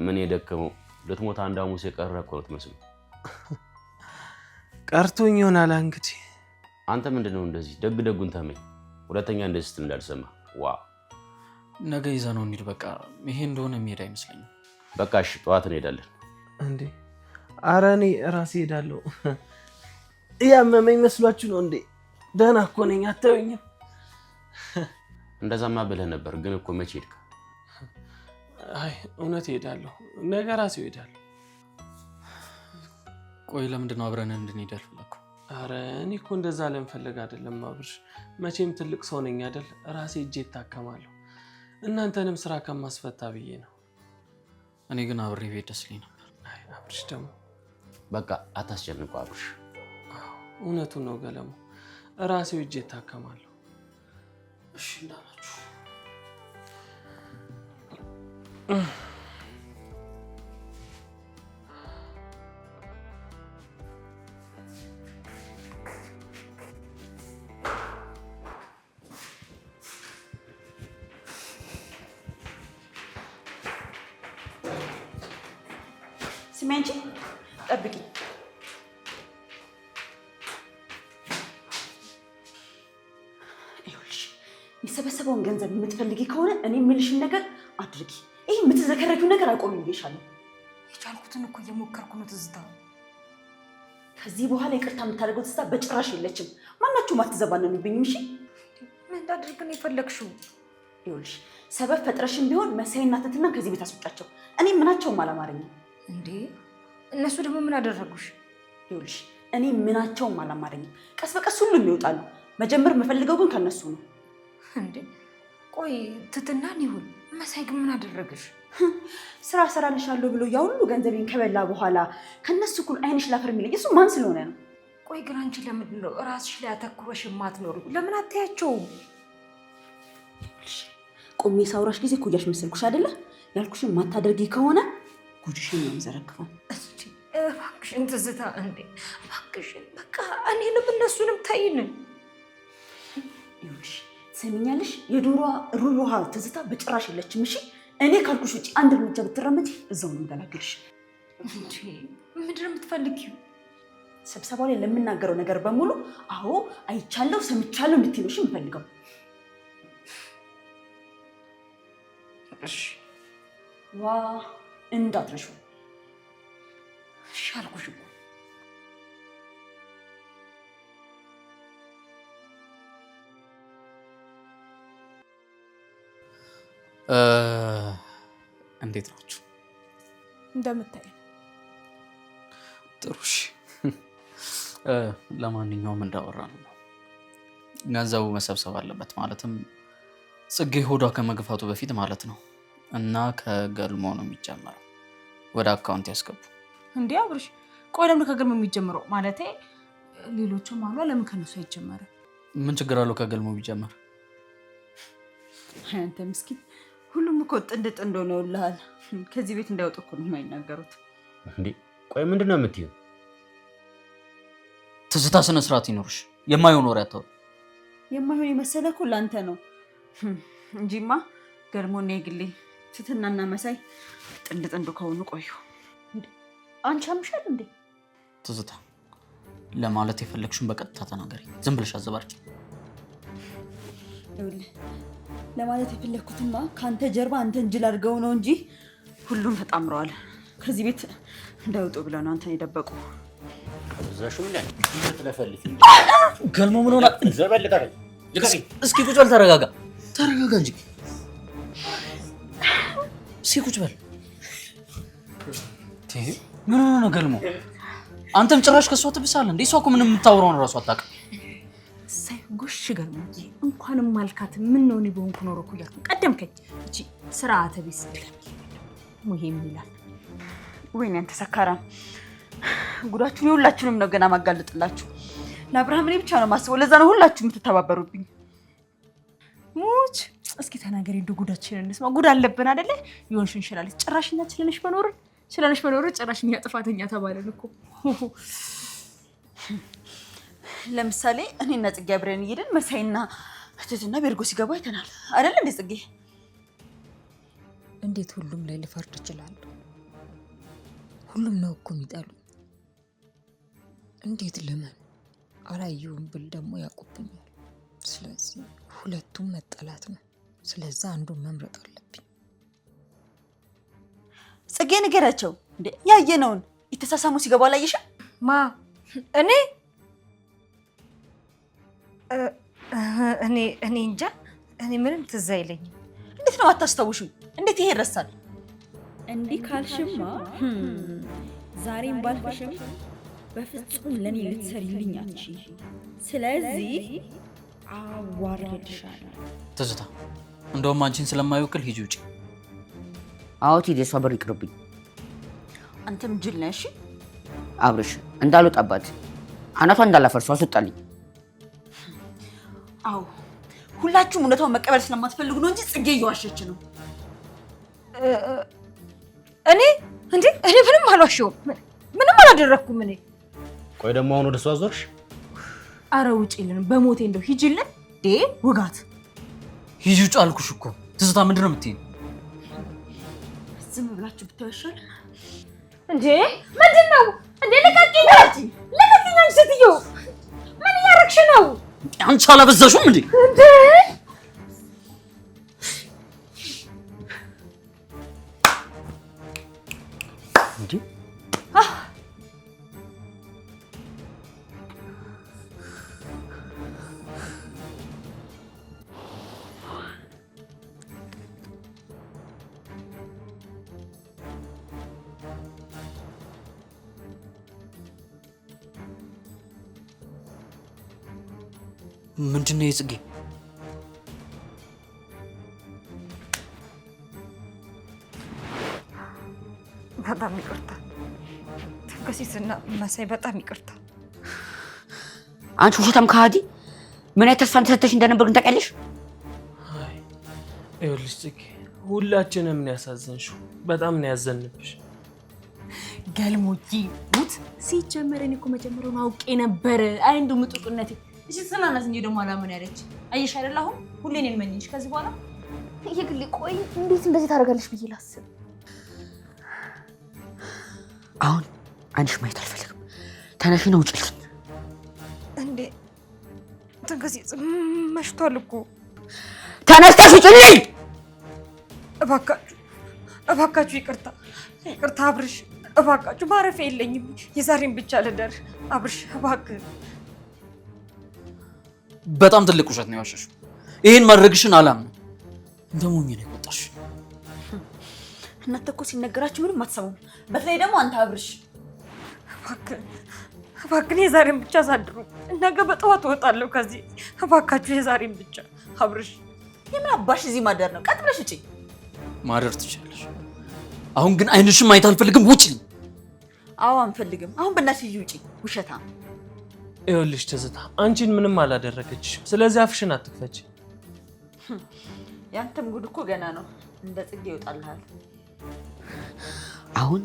[SPEAKER 7] ምን የደከመው? ልትሞት አንድ ሐሙስ የቀረ እኮ ነው ትመስለው።
[SPEAKER 1] ቀርቶኝ ይሆናል እንግዲህ።
[SPEAKER 7] አንተ ምንድነው እንደዚህ ደጉን ተመኝ። ሁለተኛ እንደዚህ ስትል እንዳልሰማ። ዋ
[SPEAKER 4] ነገ ይዘነው እንሂድ በቃ። ይሄ እንደሆነ የሚሄድ አይመስለኝም።
[SPEAKER 7] በቃ እሺ ጠዋት እንሄዳለን።
[SPEAKER 1] እንዴ አረ እኔ ራሴ ሄዳለሁ። ያመመኝ መስሏችሁ ነው እንዴ? ደህና እኮ ነኝ አታዩኝም?
[SPEAKER 7] እንደዛማ ብለህ ነበር ግን እኮ መቼ ሄድክ?
[SPEAKER 1] አይ እውነት ሄዳለሁ። ነገ ራሴ ሄዳለሁ።
[SPEAKER 4] ቆይ ለምንድን ነው አብረን እንድንሄድ ያልፈለግከው?
[SPEAKER 1] አረ እኔ እኮ እንደዛ ለምፈልግ አይደለም አብርሽ። መቼም ትልቅ ሰው ነኝ አይደል? ራሴ እጄ እታከማለሁ። እናንተንም ስራ ከማስፈታ ብዬ ነው።
[SPEAKER 4] እኔ ግን አብሬ ቤት ደስ ይለኝ ነበር።
[SPEAKER 1] አይ አብርሽ ደግሞ
[SPEAKER 7] በቃ አታስጨንቀው አብርሽ።
[SPEAKER 1] እውነቱን ነው ገለሙ። ራሴው እጄ እታከማለሁ።
[SPEAKER 4] እሺ እንዳላችሁ።
[SPEAKER 2] ስሚ አንቺ ጠብቂ። የሚሰበሰበውን ገንዘብ የምትፈልጊ ከሆነ እኔ የምልሽን ነገር አድርጊ። ይህ የምትዘከረኪው ነገር አቆሚ ብዬሻለሁ።
[SPEAKER 3] የቻልኩትን እኮ እየሞከርኩ ነው ትዝታ።
[SPEAKER 2] ከዚህ በኋላ ይቅርታ የምታደርገው ትዝታ በጭራሽ የለችም። ማናችሁም አትዘባነኑብኝም። እሺ
[SPEAKER 3] ምን እንዳደርግ ነው የፈለግሽው?
[SPEAKER 2] ይኸውልሽ ሰበብ ፈጥረሽም ቢሆን መሳይና ትትናን ከዚህ ቤት አስወጫቸው። እኔ ምናቸውም አላማረኝም።
[SPEAKER 3] እንዴ እነሱ ደግሞ ምን አደረጉሽ?
[SPEAKER 2] ይኸውልሽ እኔ ምናቸውም አላማረኝም። ቀስ በቀስ ሁሉም ይወጣሉ። መጀመር የምፈልገው ግን ከነሱ ነው።
[SPEAKER 3] እንዴ ቆይ ትትናን ይሁን መሳይ ግን ምን አደረገሽ?
[SPEAKER 2] ስራ እሰራልሻለሁ ብሎ ያ ሁሉ ገንዘቤን ከበላ በኋላ ከነሱ እኩል አይንሽ ላፈር የሚለኝ እሱ ማን ስለሆነ ነው?
[SPEAKER 3] ቆይ ግን አንቺ ለምንድን ነው ራስሽ ላይ አተኩረሽ የማትኖሩ? ለምን አታያቸውም?
[SPEAKER 2] ቆሜ ሳውራሽ ጊዜ እኮ እያስመሰልኩሽ አይደለ? ያልኩሽን ማታደርጊ ከሆነ ጉድሽን ነው የምዘረግፈው።
[SPEAKER 3] እባክሽን ትዝታ፣ እንዴ እባክሽን በቃ እኔንም እነሱንም ታይን።
[SPEAKER 2] ይኸውልሽ ሰሚኛለሽ፣ የዶሮዋ ሩሩሃ ትዝታ በጭራሽ የለችም። እሺ እኔ ካልኩሽ ውጭ አንድ እርምጃ ብትራመጂ እዛው ነው የምገላግልሽ።
[SPEAKER 3] እንዴ ምንድን ነው የምትፈልጊው?
[SPEAKER 2] ስብሰባው ላይ ለምናገረው ነገር በሙሉ አዎ አይቻለሁ ሰምቻለሁ እንድትይው እሺ የምፈልገው።
[SPEAKER 3] እሺ
[SPEAKER 2] ዋ እንዳትረሹ።
[SPEAKER 3] እሺ አልኩሽ እኮ።
[SPEAKER 4] እንዴት ናችሁ?
[SPEAKER 2] እንደምታይ
[SPEAKER 4] ጥሩ እሺ። ለማንኛውም እንዳወራ ነው ገንዘቡ መሰብሰብ አለበት። ማለትም ጽጌ ሆዷ ከመግፋቱ በፊት ማለት ነው። እና ከገልሞ ነው የሚጀመረው። ወደ አካውንት ያስገቡ።
[SPEAKER 2] እንዴ አብርሽ፣ ቆይ ለምን ከገልሞ የሚጀምረው? ማለቴ ሌሎቹም አሉ፣ ለምን ከነሱ አይጀመርም?
[SPEAKER 4] ምን ችግር አለው ከገልሞ ቢጀመር?
[SPEAKER 2] አንተ ምስኪን፣ ሁሉም እኮ ጥንድ ጥንድ ሆነውልሃል። ከዚህ ቤት እንዳይወጡ እኮ ነው የማይናገሩት።
[SPEAKER 7] እንዴ ቆይ ምንድን ነው የምትይው?
[SPEAKER 4] ትዝታ ስነ ስርዓት ይኖርሽ። የማይሆን ወሬ አታውሪ።
[SPEAKER 2] የማይሆን የመሰለ እኮ ላንተ ነው እንጂማ ገልሞና የግሌ ትትናና መሳይ ጥንድ ጥንዱ ከሆኑ ቆዩ። አንቺ አምሻል እንዴ?
[SPEAKER 4] ትዝታ ለማለት የፈለግሽውን በቀጥታ ተናገሪ። ዝም ብለሽ አዘባርቂ።
[SPEAKER 2] ይኸውልህ ለማለት የፈለግኩትማ ከአንተ ጀርባ አንተን ጅል አድርገው ነው እንጂ ሁሉም ተጣምረዋል። ከዚህ ቤት እንዳይወጡ ብለው ነው አንተን የደበቁ።
[SPEAKER 7] እዛሽም ላይ ትለፈልፊ።
[SPEAKER 4] ገልሞ ምን ሆነ?
[SPEAKER 7] ዘበልቀኝ።
[SPEAKER 4] እስኪ ቁጭ በል። ተረጋጋ እንጂ እስኪ ቁጭ በል። ምን ሆነ ነው ገልሞ? አንተም ጭራሽ ከሷ ትብሳለህ እንዴ? እሷ እኮ ምንም የምታወራውን እራሱ አታውቅም።
[SPEAKER 2] ሳይ ጎሽ ገልሞ እንኳንም ማልካት ምን ነው እኔ በሆንኩ ኖሮ እኮ እያልኩ ቀደምከኝ። እቺ ስርዓተ ቢስ ሙሂም ይላል። ወይኔ አንተ ሰካራም፣ ጉዳችሁን ሁላችሁንም ነው ገና ማጋለጥላችሁ። ለአብርሃም እኔ ብቻ ነው ማስበው። ለዛ ነው ሁላችሁም የምትተባበሩብኝ። ሙች እስኪ ተናገሪ፣ እንደ ጉዳችንን እንስማ። ጉድ አለብን አይደለ? ይሆን ሽንሽላል ጭራሽኛ ስለነሽ በኖር ጭራሽኛ ጥፋተኛ ተባለን እኮ። ለምሳሌ እኔና ጽጌ አብረን እየሄድን መሳይና ትትና ቤርጎ ሲገባ አይተናል አይደል እንዴ ጽጌ?
[SPEAKER 3] እንዴት ሁሉም ላይ ልፈርድ እችላለሁ? ሁሉም ነው እኮ የሚጠሉ። እንዴት ለምን አላየሁም ብል ደግሞ ያውቁብኛል። ስለዚህ ሁለቱም መጠላት ነው። ስለዛ አንዱን መምረጥ አለብኝ።
[SPEAKER 2] ጽጌ ንገራቸው እንዴ ያየነውን የተሳሳሙ ሲገባ አላየሽም?
[SPEAKER 3] ማ እኔ እንጃ። እኔ ምንም ትዝ አይለኝም።
[SPEAKER 2] እንዴት ነው አታስታውሽም? እንዴት ይሄ ይረሳል? እንዲህ ካልሽማ ዛሬም ባልፈሽም በፍጹም ለኔ ልትሰሪልኝ አትችይ። ስለዚህ አዋርድሻለሁ።
[SPEAKER 4] ትዝታ እንደውም አንቺን ስለማይወክል ሂጂ ውጪ።
[SPEAKER 6] አዎ ቲዲ፣ እሷ በር ይቅርብኝ።
[SPEAKER 2] አንተም ጅል ነህ። እሺ
[SPEAKER 6] አብርሽ እንዳልወጣባት አናቷን እንዳላፈርሰው አስወጣልኝ።
[SPEAKER 2] አዎ ሁላችሁም እውነታውን መቀበል ስለማትፈልጉ ነው እንጂ ጽጌ እየዋሸች ነው።
[SPEAKER 3] እኔ ምንም አልዋሸሁም። ምንም አላደረኩም እኔ።
[SPEAKER 7] ቆይ ደግሞ አሁን ወደ እሷ ዞርሽ?
[SPEAKER 2] አረ ውጪልን በሞቴ እንደው ሂጂልን። ውጋት
[SPEAKER 4] ሂጂ ውጪ አልኩሽ እኮ። ትዝታ ምንድን ነው የምትይኝ?
[SPEAKER 2] ዝም ብላችሁ ብታወሻል
[SPEAKER 3] እንዴ? ምንድን ነው እንዴ? ልቀቂኝ አንቺ ሴትዮ! ምን እያደረግሽ ነው?
[SPEAKER 4] አንቺ አላበዛሽም እንዴ?
[SPEAKER 6] እንዴ
[SPEAKER 4] ምንድን ነው የጽጌ?
[SPEAKER 3] በጣም ይቅርታ ተከሲስና መሳይ፣ በጣም ይቅርታ።
[SPEAKER 6] አንቺ ውሸታም ከሃዲ፣ ምን አይነት ተስፋ እንደሰጠሽ እንደነበር ግን ታውቂያለሽ?
[SPEAKER 1] አይ ይኸውልሽ ጽጌ፣ ሁላችንም ነው ያሳዘንሽው። በጣም ነው ያዘንብሽ።
[SPEAKER 2] ገልሞጂ ሙት ሲጀመር እኔ እኮ መጀመሪያውን አውቄ ነበር። አይ እንደው ምጡቅነቴ። እሺ ስናናስ እንጂ ደግሞ አላምን ያለች አየሽ አይደል? አሁን ሁሌ እኔን መኝሽ። ከዚህ በኋላ
[SPEAKER 3] የግሌ ቆይ እንዴት እንደዚህ ታደርጋለሽ ብዬ ላስብ።
[SPEAKER 6] አሁን አንቺ ማየት አልፈልግም። ተነሽና ውጪልኝ።
[SPEAKER 3] እንዴ ተከሲስ መሽቷል እኮ።
[SPEAKER 6] ተነስተሽ ውጪልኝ።
[SPEAKER 3] እባካችሁ ይቅርታ አብርሽ፣ እባካችሁ ማረፊያ የለኝም። የዛሬን ብቻ ልደር አብርሽ፣ እባክህ።
[SPEAKER 4] በጣም ትልቅ ውሸት ነው ያዋሸሽው። ይሄን ማድረግሽን አላምነው። እንደ ሞኝ ነው የቆጣሽ።
[SPEAKER 2] እናንተ እኮ ሲነገራችሁ ምንም አትሰሙም። በተለይ ደግሞ አንተ አብርሽ።
[SPEAKER 3] እባክህ የዛሬን ብቻ አሳድሩ። ነገ በጠዋት እወጣለሁ ከዚህ። እባካችሁ የዛሬን ብቻ አብርሽ።
[SPEAKER 2] የምን አባሽ እዚህ ማደር ነው? ቀጥ ብለሽ ውጪ።
[SPEAKER 4] ማደር ትችላለሽ። አሁን ግን አይንሽም ማየት አልፈልግም። ውጪ።
[SPEAKER 2] አዎ አንፈልግም። አሁን በእናትሽ ውጪ። ውሸታ።
[SPEAKER 1] ይኸውልሽ ትዝታ አንቺን ምንም አላደረገችሽም። ስለዚህ አፍሽን አትክፈች።
[SPEAKER 2] ያንተም ጉድ እኮ ገና ነው። እንደ ጽጌ ይወጣልሃል።
[SPEAKER 6] አሁን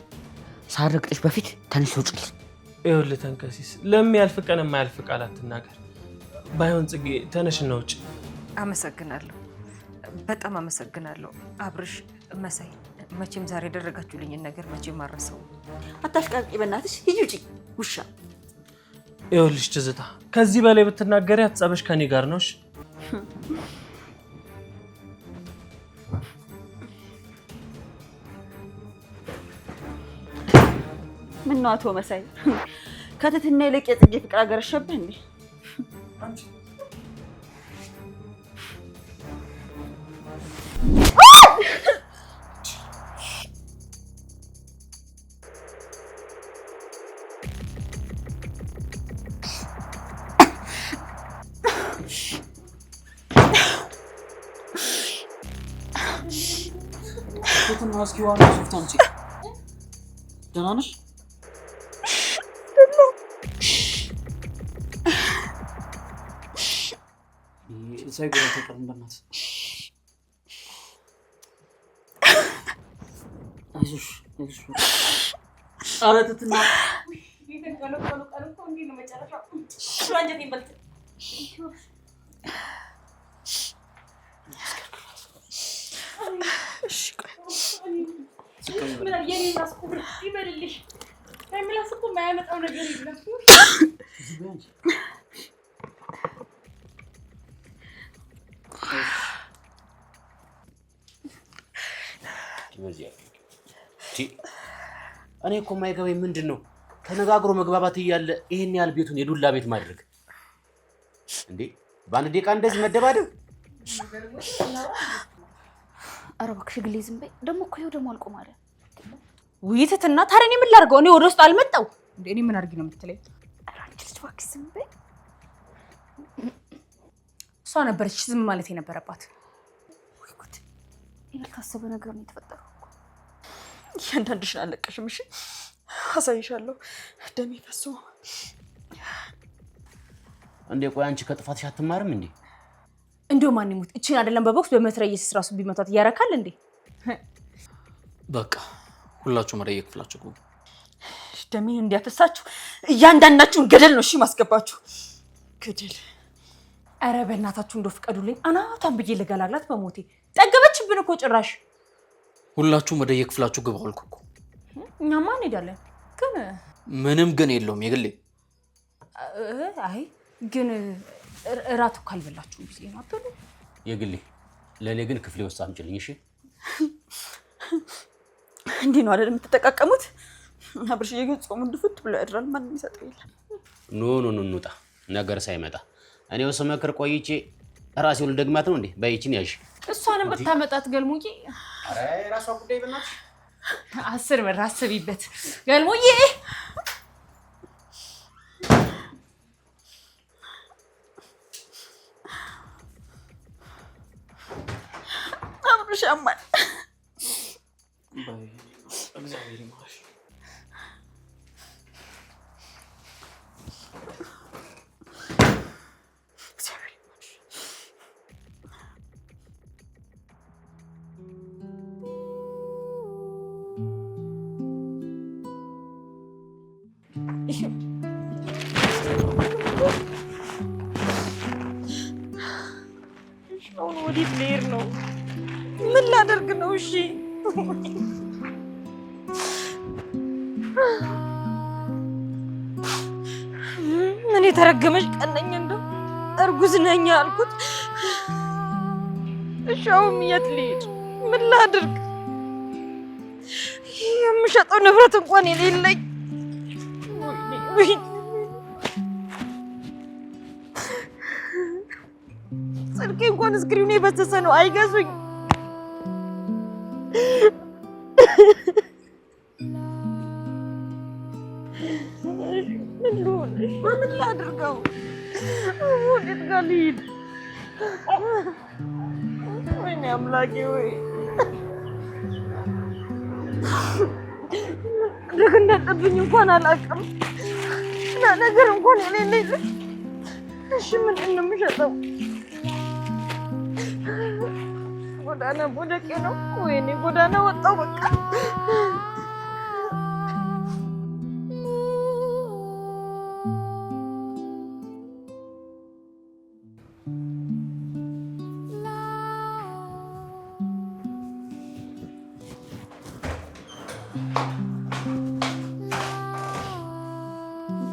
[SPEAKER 6] ሳረግጥሽ በፊት ተነሽ ውጪ።
[SPEAKER 1] ይኸውልህ ተንከሲስ፣ ለሚያልፍ ቀን የማያልፍ ቃል አትናገር። ባይሆን ጽጌ ተነሽና ውጪ።
[SPEAKER 3] አመሰግናለሁ፣ በጣም አመሰግናለሁ አብርሽ፣ መሳይ። መቼም ዛሬ ያደረጋችሁልኝን ነገር መቼም አረሰው።
[SPEAKER 2] አታሽቃቂ በእናትሽ። ሂጂ ውጪ ውሻ።
[SPEAKER 1] ይኸውልሽ ትዝታ ከዚህ በላይ ብትናገሪ አትጸበሽ ከኔ ጋር ነውሽ።
[SPEAKER 2] ምን ነው አቶ መሳይ ከትትና ይልቅ የጽጌ ፍቅር አገረሸብህ እንዴ?
[SPEAKER 4] ትትና እስኪ ዋና ሶፍት አምጪ። ደህና ነሽ? ሳይጎዳ ተቀርም በእናትህ። አይዞሽ አይዞሽ። ኧረ ትትና
[SPEAKER 7] እኔ እኮ የማይገባኝ ምንድን ነው ተነጋግሮ መግባባት እያለ ይሄን ያህል ቤቱን የዱላ ቤት ማድረግ እንዴ? በአንድ ደቂቃ እንደዚህ መደባደብ?
[SPEAKER 2] ኧረ እባክሽ ግሌ ዝም በይ። ደግሞ እኮ ይኸው ደግሞ አልቆም አለ። ውይይትና ታዲያ እኔ ምን ላድርገው? እኔ ወደ ውስጥ አልመጣው እንዴ? እኔ ምን አድርጊ ነው የምትለኝ? ኧረ አንቺ ልጅ እባክሽ ዝም በይ። እሷ ነበረች ዝም ማለት የነበረባት። ወይ ጉድ! ያልታሰበ ነገር ነው የተፈጠረው። እያንዳንድሽን አለቀሽም። እሺ አሳይሻለሁ። ደሜ ፈሶ
[SPEAKER 7] እንዴ። ቆይ አንቺ ከጥፋትሽ አትማርም እንዴ?
[SPEAKER 2] እንደው ማን ይሙት እቺን አይደለም በቦክስ በመትረየስ ራሱ ቢመታት ያረካል እንዴ?
[SPEAKER 4] በቃ ሁላችሁ ወደ የክፍላችሁ ግቡ።
[SPEAKER 2] ደሜን እንዲያፈሳችሁ እያንዳንዳችሁን ገደል ነው እሺ ማስገባችሁ። ገደል። ኧረ በእናታችሁ እንደው ፍቀዱልኝ። አናቷን ብዬ ልገላግላት በሞቴ። ጠገበችብን እኮ ጭራሽ።
[SPEAKER 4] ሁላችሁም ወደ የክፍላችሁ ግቡ አልኩ እኮ።
[SPEAKER 2] እኛማ እንሄዳለን ግን
[SPEAKER 4] ምንም ግን የለውም የግሌ።
[SPEAKER 2] አይ ግን እራት እኮ አልበላችሁም ብዬ ነው። አትበሉ
[SPEAKER 7] የግሌ። ለእኔ ግን ክፍሌ ውስጥ አምጪልኝ እሺ።
[SPEAKER 2] እንዲህ ነው አይደል የምትጠቃቀሙት? አብርሽዬ ግን ጾሙን ድፍት ብሎ ያድራል። ማንም ይሰጠው የለም።
[SPEAKER 7] ኖ እንውጣ ነገር ሳይመጣ። እኔው ስመክር ቆይቼ ራሴው ልደግማት ነው እንዴ? ባይቺን ያዥ።
[SPEAKER 2] እሷንም ብታመጣት ገልሙዬ።
[SPEAKER 7] አረ ራሷ ጉዳይ በእናትሽ።
[SPEAKER 2] 10 ብር አስቢበት ገልሙዬ። አብርሽ አማን
[SPEAKER 4] ባይ እግዚአብሔር ይማርሽ።
[SPEAKER 3] ወዴት ልሄድ ነው? ምን ላደርግ ነው? እሺ ምን የተረገመች ቀን ነኝ። እንደው እርጉዝ ነኝ አልኩት። እሺ አሁን የት ልሄድ? ምን ላድርግ? የምሸጠው ንብረት እንኳን የሌለኝ። ስልኬ እንኳን ስክሪኑ የበሰሰ ነው። አይገዙኝ።
[SPEAKER 6] ምን ልሆንሽ? ምን ላድርገው? ወዴት ጋር ልሂድ? ወይኔ አምላኬ ወይ ልክ እንዳጠብኝ እንኳን አላውቅም። እና ነገር እንኳን የሌለኝ። እሺ ምንድን ነው የምሸጠው? ጎዳና ቦደቄ ነው። ወይኔ ጎዳና ወጣው በቃ።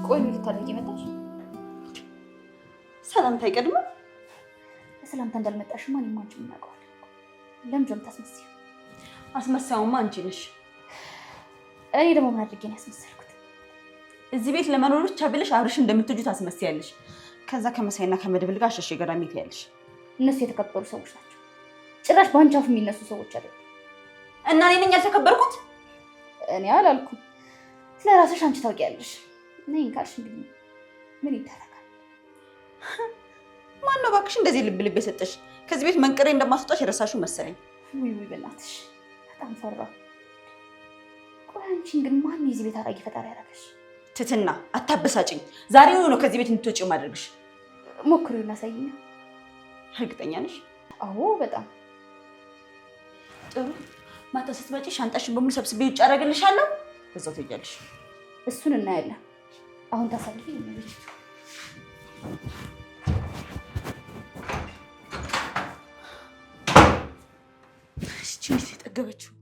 [SPEAKER 2] ቆይ ምን ልታደርጊ መጣሽ?
[SPEAKER 6] ሰላምታ አይቀድምም?
[SPEAKER 2] ለሰላምታ እንዳልመጣሽማ እኔም አንቺም እናውቀዋለን። ለምንድን ነው የምታስመስይው?
[SPEAKER 6] አስመሳዩማ አንቺ ነሽ።
[SPEAKER 2] እኔ ደግሞ ምን አድርጌ ነው ያስመሰልኩት?
[SPEAKER 6] እዚህ ቤት ለመኖር ብቻ ብለሽ አብርሽ እንደምትጁ ታስመስያለሽ። ከዛ ከመሳይና ከመድብል ጋር ሸሽ ገዳሚ ትያለሽ።
[SPEAKER 2] እነሱ የተከበሩ ሰዎች ናቸው። ጭራሽ በአንቺ አፍ የሚነሱ ሰዎች አይደሉም።
[SPEAKER 6] እና እኔ ነኝ ያልተከበርኩት?
[SPEAKER 2] እኔ አላልኩም። ስለ ራስሽ አንቺ ታውቂያለሽ። ነኝ ካልሽ እንግዲህ ምን ይደረጋል?
[SPEAKER 6] ማን ነው እባክሽ እንደዚህ ልብ ልብ የሰጠሽ? ከዚህ ቤት መንቅሬ እንደማስወጣሽ የረሳሽው መሰለኝ።
[SPEAKER 2] ውይ በእናትሽ በጣም ፈራሁ። ቆይ አንቺን ግን ማን የዚህ ቤት አራጊ ፈጣሪ ያደረገሽ?
[SPEAKER 6] ትትና አታበሳጭኝ። ዛሬ ነው ከዚህ ቤት እንድትወጪ ማድረግሽ።
[SPEAKER 2] ሞክሪው እናሳይኝ።
[SPEAKER 6] እርግጠኛ ነሽ?
[SPEAKER 2] አዎ በጣም
[SPEAKER 6] ጥሩ። ማታ ስትመጪ ሻንጣሽን በሙሉ ሰብስቤ ውጭ አደርግልሻለሁ። በዛው ትሄጃለሽ።
[SPEAKER 2] እሱን እናያለን። አሁን ታሳልፊ ነው።
[SPEAKER 6] እሺ ተጠገበችው።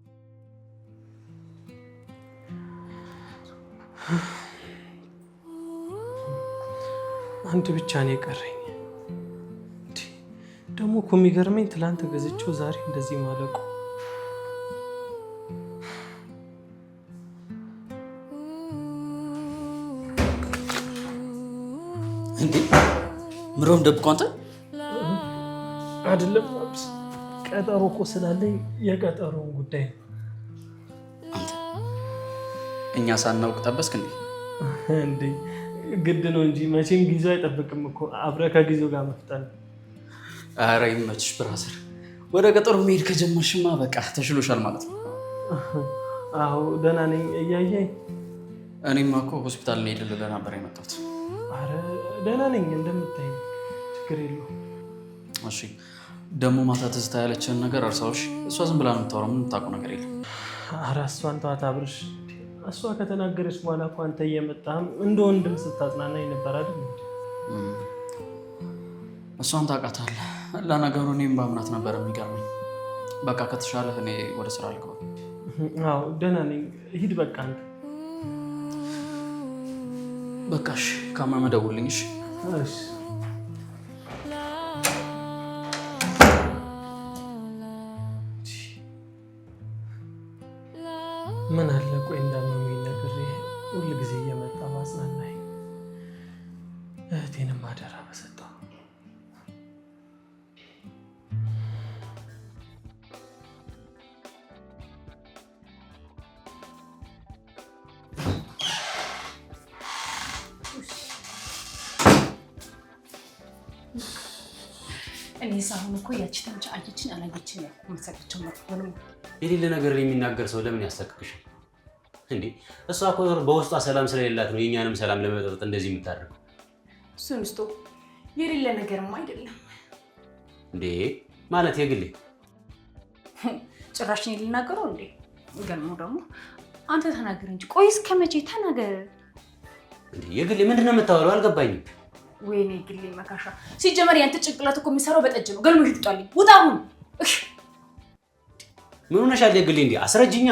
[SPEAKER 1] አንድ ብቻ ነው የቀረኝ። ደግሞ እኮ የሚገርመኝ ትላንት ገዝቼው ዛሬ እንደዚህ ማለቁ።
[SPEAKER 4] እንዴ ምሮም ደብቆ አንተ
[SPEAKER 1] አይደለም አብስ ቀጠሮ እኮ ስላለኝ የቀጠሮውን ጉዳይ ነው።
[SPEAKER 4] አንተ እኛ ሳናውቅ ጠበስክ እንዴ?
[SPEAKER 1] እንዴ ግድ ነው እንጂ መቼም ጊዜው አይጠብቅም እኮ አብረህ ከጊዜው ጋር መፍጠን።
[SPEAKER 4] ኧረ ይመችሽ ብራዘር። ወደ ቀጠሮ መሄድ ከጀመርሽማ በቃ ተሽሎሻል ማለት ነው።
[SPEAKER 1] አዎ ደህና ነኝ። እያየኝ
[SPEAKER 4] እኔማ እኮ ሆስፒታል ልሄድ ልልህ ነበር የመጣሁት።
[SPEAKER 1] ኧረ ደህና ነኝ እንደምታይ ችግር የለውም።
[SPEAKER 4] እሺ ደግሞ ማታ ትዝታ ያለችን ነገር እርሳውሽ። እሷ ዝም ብላ ነው የምታወራው፣ ምንም የምታውቀው ነገር የለም።
[SPEAKER 1] ኧረ እሷን ተዋት አብርሽ። እሷ ከተናገረች በኋላ እኮ አንተ እየመጣህም እንደ ወንድም ስታጽናናኝ ነበር አይደል?
[SPEAKER 4] እሷን ታውቃታለህ። ለነገሩ እኔም በአምናት ነበር የሚገርመኝ። በቃ ከተሻለህ እኔ ወደ ስራ ልግባ።
[SPEAKER 1] አዎ ደህና ነኝ። ሂድ በቃ አንተ።
[SPEAKER 4] በቃ እሺ፣ ካመመ ደውልልኝ። እሺ
[SPEAKER 1] እሺ። ምን አለ ቆይ እንዳመመኝ ነገር ሁል ጊዜ እየመጣ ማጽናናኝ። እህቴንም አደራ በሰጠው።
[SPEAKER 2] እኔ ሳሁን እኮ ያቺ ተንጫ አየችን አላየችን ነው መሰከቸው ነው።
[SPEAKER 7] የሌለ ነገር የሚናገር ሰው ለምን ያስተካክልሻል እንዴ? እሷ እኮ በውስጧ ሰላም ስለሌላት ነው የኛንም ሰላም ለመጠጥ እንደዚህ የምታደርገው።
[SPEAKER 2] እሱን እስቶ የሌለ ነገርማ አይደለም
[SPEAKER 7] እንዴ ማለት የግሌ
[SPEAKER 2] ጭራሽ ነው ሊናገረው እንዴ? ገርሞ ደግሞ አንተ ተናገር እንጂ። ቆይ እስከ መቼ ተናገር
[SPEAKER 7] እንዴ? የግሌ ምንድነው የምታወራው? አልገባኝም።
[SPEAKER 2] ወይኔ ግሌ መካሻ። ሲጀመር ያንተ ጭንቅላት እኮ የሚሰራው በጠጅ ነው። ገልሞ ይውጣልኝ። ውጣ አሁን።
[SPEAKER 7] ምን ሆነሻል የግሌ? እንዴ አስረጅኛ።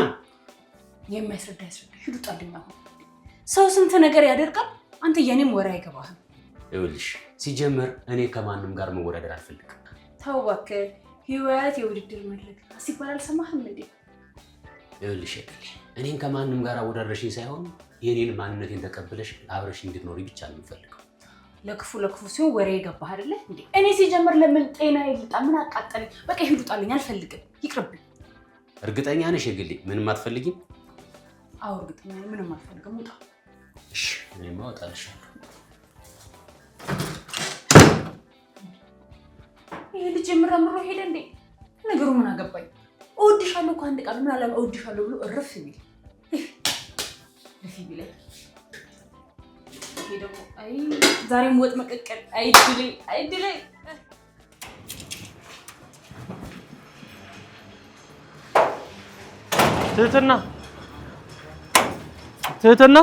[SPEAKER 2] የማይስረዳ ያስረዳ። ይውጣልኝ አሁን። ሰው ስንት ነገር ያደርጋል። አንተ የኔም ወሬ አይገባህም።
[SPEAKER 7] ይኸውልሽ ሲጀመር እኔ ከማንም ጋር መወዳደር አልፈልግም።
[SPEAKER 2] ተው እባክህ። ህይወት የውድድር መድረክ ሲባል አልሰማህም እንዴ?
[SPEAKER 7] ይኸውልሽ የግሌ እኔን ከማንም ጋር አወዳደርሽኝ ሳይሆን የኔን ማንነቴን ተቀብለሽ አብረሽ እንድትኖሪ ብቻ ነው የምፈልገው።
[SPEAKER 2] ለክፉ ሲሆን ወሬ ይገባህ አይደለ እንዴ? እኔ ሲጀመር ለምን ጤና ይልጣ? ምን አቃጠለኝ? በቃ ይውጣልኝ። አልፈልግም። ይቅርብኝ።
[SPEAKER 7] እርግጠኛ ነሽ የግሌ ምንም አትፈልጊም?
[SPEAKER 2] አዎ እርግጠኛ ነኝ። ምንም አልፈልግም። ውጣ።
[SPEAKER 7] እሺ እኔማ እወጣልሻለሁ።
[SPEAKER 2] ይሄ ልጅ ምረምሮ ሄደ እንዴ? ነገሩ ምን አገባኝ? እወድሻለሁ እኮ አንድ ቃል ምን አለ እወድሻለሁ ብሎ እረፍ ቢል ለፊ ቢለኝ ይሄ ደግሞ አይ ዛሬም ወጥ መቀቀል አይድሌ
[SPEAKER 1] ትህትና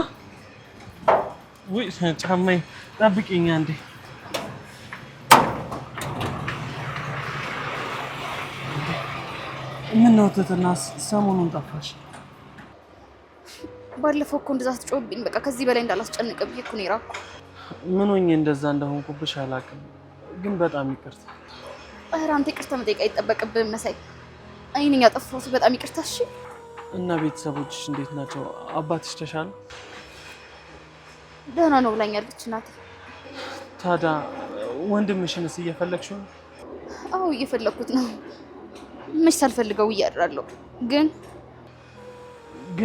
[SPEAKER 1] ወይ ጫማዬ ጠብቂኝ አንዴ። ምን ነው ትህትና ሰሞኑን ጠፋሽ?
[SPEAKER 8] ባለፈው እኮ እንደዛ ስትጮህብኝ በቃ ከዚህ በላይ እንዳላስጨንቅ ብዬ እኮ ነው የራኩ።
[SPEAKER 1] ምን ሆኜ እንደዛ እንደሆንኩብሽ አላውቅም፣ ግን በጣም ይቅርታ።
[SPEAKER 8] ኧረ አንተ ይቅርታ መጠየቅ አይጠበቅብህም መሳይ። እኔ ነኝ ያጠፋሁት፣ በጣም ይቅርታ። እሺ።
[SPEAKER 1] እና ቤተሰቦችሽ እንዴት ናቸው? አባትሽ ተሻለ?
[SPEAKER 8] ደህና ነው ብላኛለች እናቴ።
[SPEAKER 1] ታዲያ ወንድምሽንስ እየፈለግሽው ነው?
[SPEAKER 8] አዎ እየፈለኩት ነው። መች ሳልፈልገው እያድራለሁ። ግን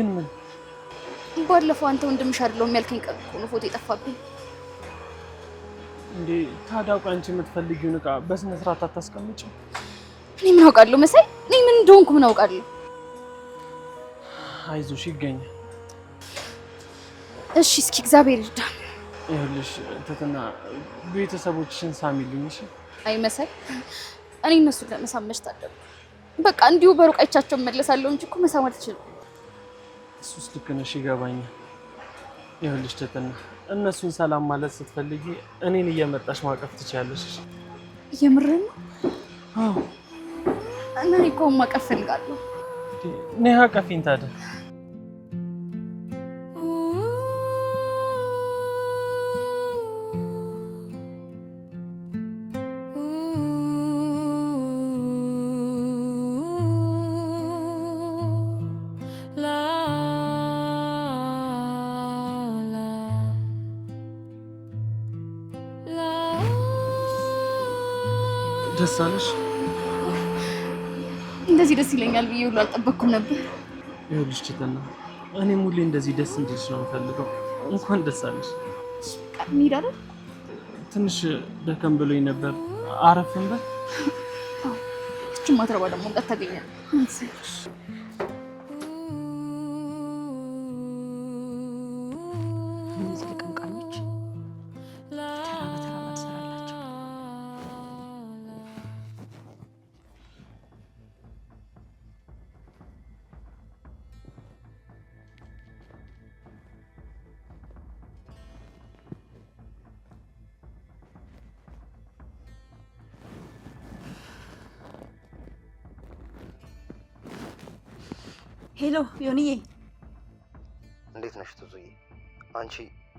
[SPEAKER 1] ምን?
[SPEAKER 8] ባለፈው አንተ ወንድምሽ አይደለሁም ያልከኝ ቀን እኮ ነው ፎቶ የጠፋብኝ።
[SPEAKER 1] እንዴ ታዲያ ቆይ አንቺ የምትፈልጊውን ዕቃ በስነ ስርዓት አታስቀምጪም?
[SPEAKER 8] እኔ ምን አውቃለሁ መሳይ? እኔ ምን እንደሆንኩ ምን አውቃለሁ?
[SPEAKER 1] አይዞሽ ይገኛል።
[SPEAKER 8] እሺ እስኪ እግዚአብሔር ይርዳ።
[SPEAKER 1] ይኸውልሽ ትህትና ቤተሰቦችሽን ሳሚልኝ እሺ?
[SPEAKER 8] አይ መሳይ እኔ እነሱን ለመሳም መች ታደርኩ? በቃ እንዲሁ በሩቅ አይቻቸው እመለሳለሁ እንጂ እኮ መሳም አልችልም።
[SPEAKER 1] እሱስ ልክ ነሽ፣ ይገባኛል። ይኸውልሽ ትህትና እነሱን ሰላም ማለት ስትፈልጊ እኔን እየመጣሽ ማቀፍ ትችያለሽ።
[SPEAKER 8] የምርህን ነው?
[SPEAKER 1] አዎ።
[SPEAKER 8] እኔ እኮ ማቀፍ ፈልጋለሁ።
[SPEAKER 1] ነይ አቀፊኝ ታዲያ። ደስ አለሽ?
[SPEAKER 8] እንደዚህ ደስ ይለኛል ብዬ ሁሉ አልጠበቅኩም ነበር።
[SPEAKER 1] ይኸውልሽ ትህትና እኔም ሁሌ እንደዚህ ደስ እንዲልሽ ነው የምፈልገው። እንኳን ደስ አለሽ።
[SPEAKER 8] እንሂድ አይደል?
[SPEAKER 1] ትንሽ ደከም ብሎኝ ነበር። አረፍ እንበል።
[SPEAKER 8] እቺ ማትረባ ደግሞ እንቀት ታገኛለህ።
[SPEAKER 2] እነዚህ ልቅምቃኞች ተራ በተራ ትሰራላቸው።
[SPEAKER 6] ሄሎ ዮኒዬ፣
[SPEAKER 9] እንዴት ነሽ ትዙዬ? አንቺ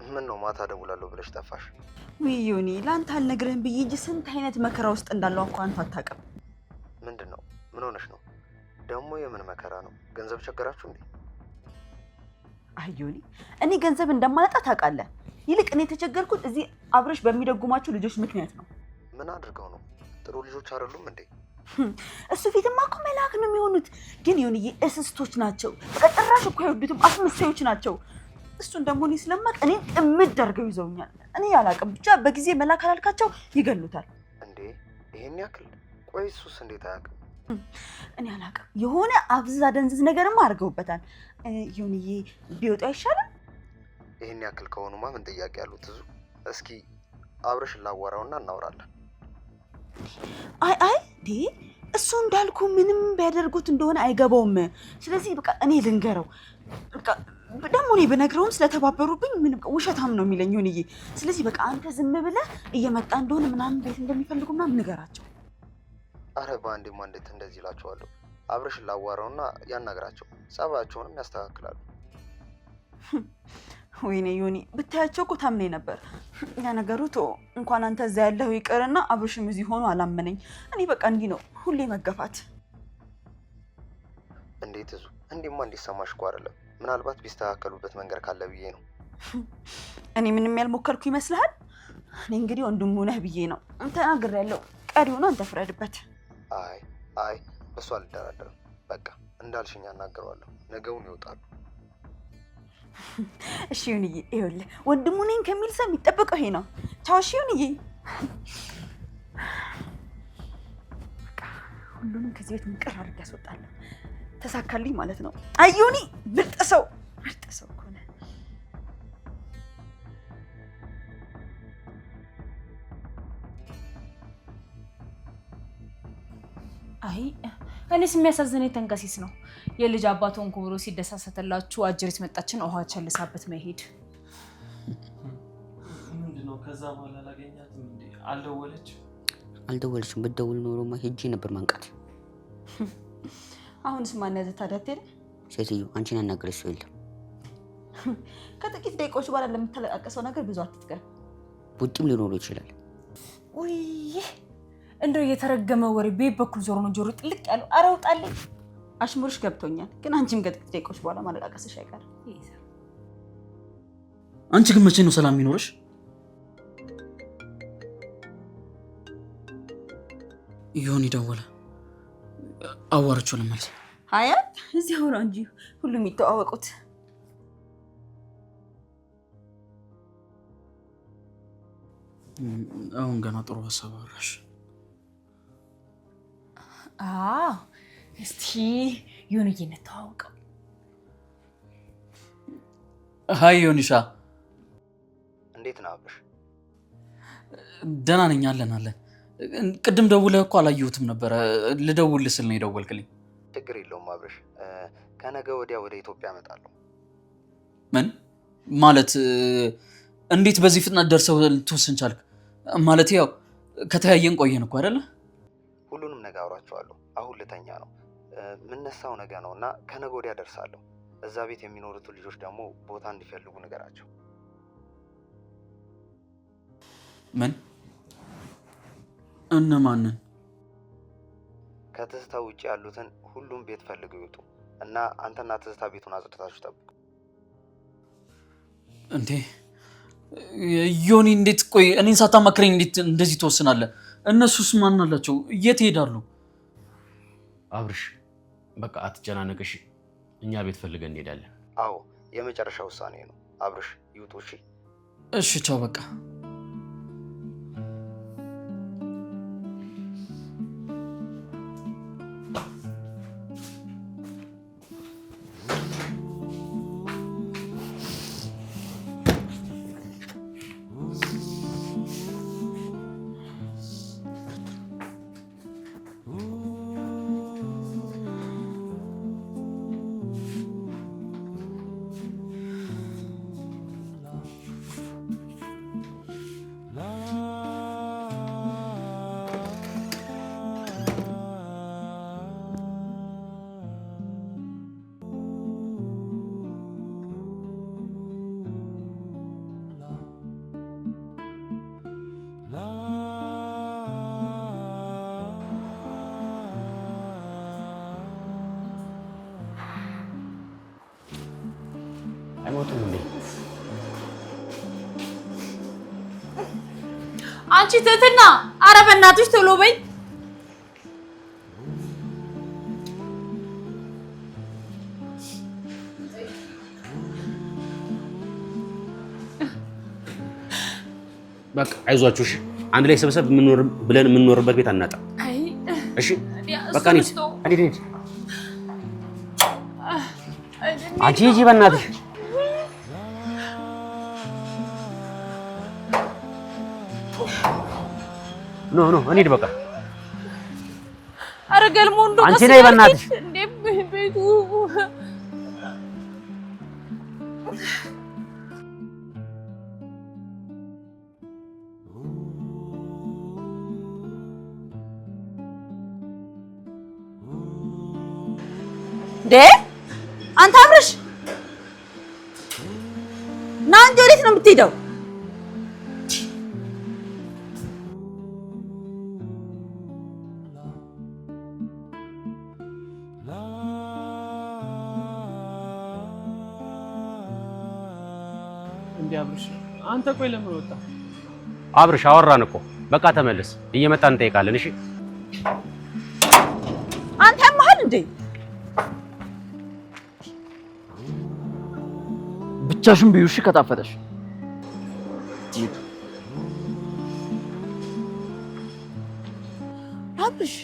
[SPEAKER 9] ምን ነው ማታ ደውላለሁ ብለሽ ጠፋሽ?
[SPEAKER 6] ውይ ዮኒ፣ ለአንተ አልነግርህም ብዬ እንጂ ስንት አይነት መከራ ውስጥ እንዳለው እኮ አንተ አታውቅም።
[SPEAKER 9] ምንድን ነው? ምን ሆነሽ ነው? ደግሞ የምን መከራ ነው? ገንዘብ ቸገራችሁ እንዴ?
[SPEAKER 6] አይ ዮኒ፣ እኔ ገንዘብ እንደማላጣ ታውቃለህ። ይልቅ እኔ የተቸገርኩት እዚህ አብረሽ በሚደጉማቸው ልጆች ምክንያት ነው።
[SPEAKER 9] ምን አድርገው ነው? ጥሩ ልጆች አይደሉም እንዴ?
[SPEAKER 6] እሱ ፊትማ እኮ መልአክ ነው የሚሆኑት። ግን ዮኒዬ እስስቶች ናቸው። ጭራሽ እኮ አይወዱትም፣ አስመሳዮች ናቸው። እሱን ደግሞ እኔ ስለማቅ እኔን ጥምድ አድርገው ይዘውኛል። እኔ አላውቅም፣ ብቻ በጊዜ መላክ አላልካቸው ይገሉታል።
[SPEAKER 9] እንዴ ይሄን ያክል? ቆይ እሱስ እንዴት አያውቅም?
[SPEAKER 6] እኔ አላውቅም፣ የሆነ አብዝዛ ደንዝዝ ነገርማ አድርገውበታል። ዮኒዬ ቢወጡ አይሻልም?
[SPEAKER 9] ይሄን ያክል ከሆኑማ ምን ጥያቄ ያሉት? ትዙ እስኪ አብረሽን ላዋራውና እናወራለን።
[SPEAKER 6] አይ እንዴ እሱ እንዳልኩ ምንም ቢያደርጉት እንደሆነ አይገባውም። ስለዚህ በቃ እኔ ልንገረው። በቃ ደግሞ እኔ በነግረውም ስለተባበሩብኝ ምንም ውሸታም ነው የሚለኝ ሆንዬ። ስለዚህ በቃ አንተ ዝም ብለህ እየመጣ እንደሆነ ምናምን ቤት እንደሚፈልጉ ምናምን ንገራቸው።
[SPEAKER 9] አረ በአንዴማ እንዴት እንደዚህ እላቸዋለሁ? አብረሽን ላዋራውና ያናግራቸው፣ ጸባያቸውንም ያስተካክላሉ።
[SPEAKER 6] ወይኔ ዮኒ ብታያቸው እኮ ታምነኝ ነበር። ያ ነገሩ እንኳን አንተ እዛ ያለው ይቅርና አብርሽም እዚህ ሆኖ አላመነኝ። እኔ በቃ እንዲህ ነው ሁሌ መገፋት።
[SPEAKER 9] እንዴት እዙ እንዲህማ እንዲሰማሽ እኮ አይደለም፣ ምናልባት ቢስተካከሉበት መንገድ ካለ ብዬ ነው።
[SPEAKER 6] እኔ ምንም ያልሞከርኩ ይመስልሃል? እኔ እንግዲህ ወንድሙ ነህ ብዬ ነው ተናግሬያለሁ። ቀሪውን አንተ ፍረድበት።
[SPEAKER 9] አይ በሱ አልደራደርም። በቃ እንዳልሽኝ አናግረዋለሁ። ነገውን ይወጣሉ።
[SPEAKER 6] እሺ ይሁንዬ፣ ይኸውልህ ወንድሙ ነኝ ከሚል ሰው የሚጠበቀው ይሄ ነው። ቻው። እሺ ይሁንዬ፣ ሁሉንም ከዚህ ቤት ምንቅር አድርጌ ያስወጣለሁ። ተሳካልኝ ማለት ነው። አዩኒ ምርጥ ሰው እኮ ነህ።
[SPEAKER 2] አይ እኔስ የሚያሳዝነኝ ተንከሲስ ነው። የልጅ አባቱን ክብሮ ሲደሳሰተላችሁ አጀሪት መጣችን ውሃ ቸልሳበት መሄድ።
[SPEAKER 1] ምንድነው? ከዛ በኋላ አላገኛትም እንዴ?
[SPEAKER 7] አልደወለችም። ብትደውል ኖሮማ ሄጄ ነበር ማንቃት።
[SPEAKER 6] አሁንስ ማን ያዘ ታዲያ? አትሄድም?
[SPEAKER 7] ሴትዮ አንቺን ያናገረሽ ሰው የለም።
[SPEAKER 6] ከጥቂት ደቂቃዎች በኋላ ለምትለቃቀሰው ነገር ብዙ አትትገር።
[SPEAKER 7] ቡጢም ሊኖሩ ይችላል።
[SPEAKER 2] ውይ እንደው የተረገመ ወሬ ቤት በኩል ዞሮ ነው ጆሮ ጥልቅ ያለው። ኧረ ውጣልኝ።
[SPEAKER 6] አሽሙርሽ ገብቶኛል፣ ግን አንቺም ከጥቂት ደቂቃዎች በኋላ ማለቃቀስሽ አይቀርም።
[SPEAKER 4] አንቺ ግን መቼ ነው ሰላም የሚኖርሽ? ይሁን ይደወለ አዋርቾ ለማለት
[SPEAKER 6] አያ እዚህ ሆኖ እንጂ ሁሉም ይተዋወቁት።
[SPEAKER 4] አሁን ገና ጥሩ ሀሳብ አወራሽ።
[SPEAKER 2] እስቲ ዮኒዬ እንተዋወቀው።
[SPEAKER 4] ሃይ ዮኒሻ፣
[SPEAKER 9] እንዴት ነህ አብርሽ?
[SPEAKER 4] ደህና ነኝ። አለን። ቅድም ደውለህ እኮ አላየሁትም ነበረ። ልደውልህ ስል ነው የደወልክልኝ።
[SPEAKER 9] ችግር የለውም አብርሽ፣ ከነገ ወዲያ ወደ ኢትዮጵያ እመጣለሁ።
[SPEAKER 4] ምን ማለት? እንዴት በዚህ ፍጥነት ደርሰው ልትወስን ቻልክ? ማለት ያው ከተያየን ቆየን እኮ አይደለ?
[SPEAKER 9] ሁሉንም ነገ አውራቸዋለሁ። አሁን ልተኛ ነው። የምነሳው ነገ ነው እና ከነገ ወዲያ ደርሳለሁ። እዛ ቤት የሚኖሩት ልጆች ደግሞ ቦታ እንዲፈልጉ ንገራቸው።
[SPEAKER 4] ምን? እነማንን?
[SPEAKER 9] ከትዝታ ውጭ ያሉትን ሁሉም ቤት ፈልገው ይውጡ እና አንተና ትዝታ ቤቱን አጽድታችሁ ጠብቁ።
[SPEAKER 4] እንዴ ዮኒ፣ እንዴት? ቆይ እኔን ሳታማክረኝ እንዴት እንደዚህ ትወስናለህ? እነሱስ ማን አላቸው? የት ይሄዳሉ?
[SPEAKER 7] አብርሽ በቃ አትጨናነቅሽ። እኛ ቤት ፈልገን እንሄዳለን።
[SPEAKER 9] አዎ የመጨረሻ ውሳኔ ነው። አብርሽ ይውጡ።
[SPEAKER 4] እሺ ቻው በቃ።
[SPEAKER 7] አይሞቱም እንዴ?
[SPEAKER 2] አንቺ ትህትና፣ ኧረ በእናትሽ ቶሎ በይ።
[SPEAKER 7] በቃ አይዟችሁ እሺ። አንድ ላይ ሰብሰብ ብለን የምንኖርበት ቤት አናጣም። እሺ በቃ እንሂድ። አንቺ ሂጂ በእናትሽ። ኖ እንሂድ በቃ።
[SPEAKER 2] ኧረ ገልሞ እንደው
[SPEAKER 7] አንቺ ነይ በእናትሽ።
[SPEAKER 2] እንዴ ቤቱ
[SPEAKER 6] አንተ አብርሽ ና እንጂ ወዴት ነው የምትሄደው?
[SPEAKER 1] እንዴ አብርሽ አንተ ቆይ ለምን ወጣ?
[SPEAKER 7] አብርሽ አወራን እኮ በቃ ተመለስ። እየመጣን እንጠይቃለን። እሺ
[SPEAKER 6] አንተ ያመሃል እንዴ?
[SPEAKER 10] ብቻሽን ብዩ። እሺ ከጣፈጠሽ
[SPEAKER 6] አብርሽ